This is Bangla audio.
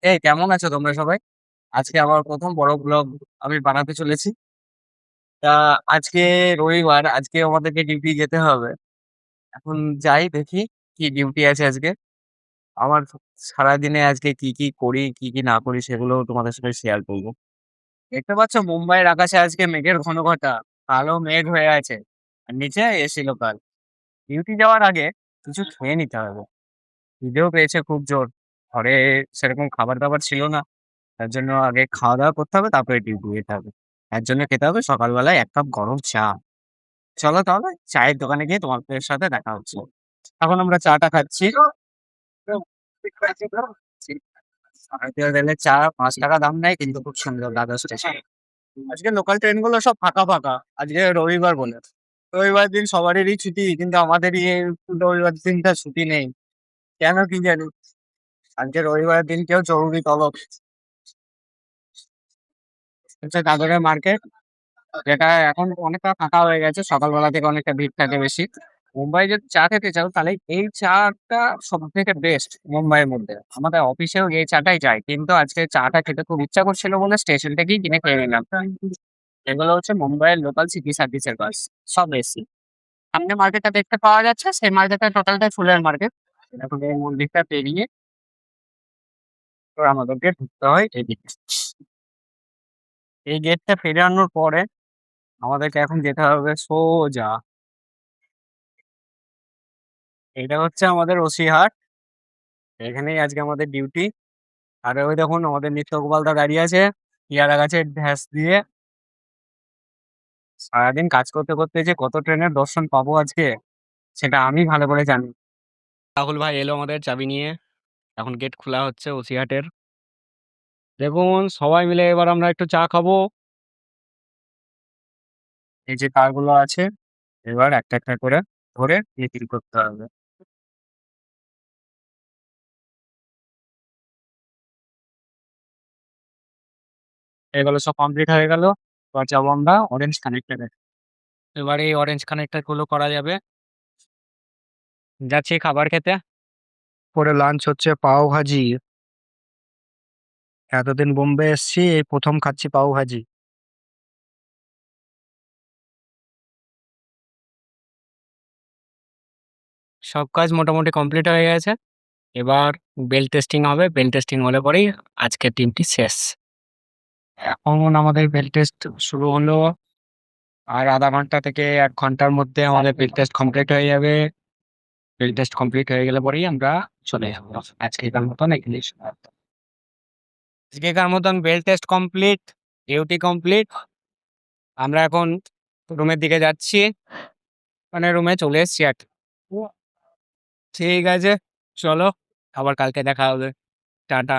এই কেমন আছো তোমরা সবাই? আজকে আমার প্রথম বড় ব্লগ আমি বানাতে চলেছি। তা আজকে রবিবার, আজকে আমাদেরকে ডিউটি যেতে হবে। এখন যাই দেখি কি ডিউটি আছে আজকে। আমার সারাদিনে আজকে কি, কি করি, কি, কি না করি সেগুলো তোমাদের সাথে শেয়ার করব। দেখতে পাচ্ছ মুম্বাইয়ের আকাশে আজকে মেঘের ঘনঘটা, কালো মেঘ হয়ে আছে। আর নিচে এসি লোকাল। ডিউটি যাওয়ার আগে কিছু খেয়ে নিতে হবে। খিদেও পেয়েছে খুব জোর। ঘরে সেরকম খাবার-দাবার ছিল না। তার জন্য আগে খাওয়া-দাওয়া করতে হবে, তারপরে ডিউটি যেতে হবে। তার জন্য খেতে হবে সকালবেলায় ১ কাপ গরম চা। চলো তাহলে চায়ের দোকানে গিয়ে তোমাদের সাথে দেখা হচ্ছে। এখন আমরা চাটা খাচ্ছি। ভারতীয় রেলের চা ৳৫ দাম নেয় কিন্তু খুব সুন্দর দাদা স্টেশন। আজকে লোকাল ট্রেনগুলো সব ফাঁকা, ফাঁকা। আজকে রবিবার বলে। রবিবার দিন সবারই ছুটি কিন্তু আমাদেরই এই রবিবার দিনটা ছুটি নেই। কেন কি জানি? আজকে রবিবারের দিন কেউ জরুরি তলব। হচ্ছে দাদরের মার্কেট। যেটা এখন অনেকটা ফাঁকা হয়ে গেছে। সকালবেলা থেকে অনেকটা ভিড় থাকে বেশি। মুম্বাই যদি চা খেতে চাও তাহলে এই চাটা সবথেকে বেস্ট মুম্বাইয়ের মধ্যে। আমাদের অফিসেও এই চাটাই চাই। কিন্তু আজকে চাটা খেতে খুব ইচ্ছা করছিল বলে স্টেশন থেকেই কিনে খেয়ে নিলাম। এগুলো হচ্ছে মুম্বাইয়ের লোকাল সিটি সার্ভিসের বাস। সব এসি। সামনে মার্কেটটা দেখতে পাওয়া যাচ্ছে, সেই মার্কেটটা টোটালটাই ফুলের মার্কেট। এখন এই মন্দিরটা পেরিয়ে তো আমাদেরকে ঢুকতে হয় এদিকে। এই গেটটা পেরিয়ানোর পরে আমাদেরকে এখন যেতে হবে সোজা। এটা হচ্ছে আমাদের ওসিহাট। এখানেই আজকে আমাদের ডিউটি। আর ওই দেখুন আমাদের নিত্য গোপালদা দাঁড়িয়ে আছে পেয়ারা গাছের ধ্যাস দিয়ে। সারাদিন কাজ করতে করতে যে কত ট্রেনের দর্শন পাবো আজকে সেটা আমি ভালো করে জানি। রাহুল ভাই এলো আমাদের চাবি নিয়ে। এখন গেট খোলা হচ্ছে ওসিহাটের। দেখুন সবাই মিলে এবার আমরা একটু চা খাবো। এই যে কারগুলো আছে এবার একটা একটা করে ধরে রিফিল করতে হবে। এগুলো সব কমপ্লিট হয়ে গেল। এবার যাবো আমরা অরেঞ্জ কানেক্টরে। এবার এই অরেঞ্জ কানেক্টর গুলো করা যাবে। যাচ্ছি খাবার খেতে। পরে লাঞ্চ হচ্ছে পাও ভাজি। এতদিন বোম্বে এসছি এই প্রথম খাচ্ছি পাও ভাজি। সব কাজ মোটামুটি কমপ্লিট হয়ে গেছে। এবার বেল টেস্টিং হবে। বেল টেস্টিং হলে পরেই আজকের দিনটি শেষ। এখন আমাদের বেল টেস্ট শুরু হলো। আর ০.৫ ঘন্টা থেকে ১ ঘন্টার মধ্যে আমাদের বেল টেস্ট কমপ্লিট হয়ে যাবে। বেল টেস্ট কমপ্লিট হয়ে গেলে পরেই আমরা চলে যাবো। আজকেকার মতন এখানেই সমাপ্ত। আজকেকার মতন bell test complete, duty complete. আমরা এখন রুমের দিকে যাচ্ছি। মানে রুমে চলে এসছি আরকি। ঠিক আছে, চলো আবার কালকে দেখা হবে। টাটা।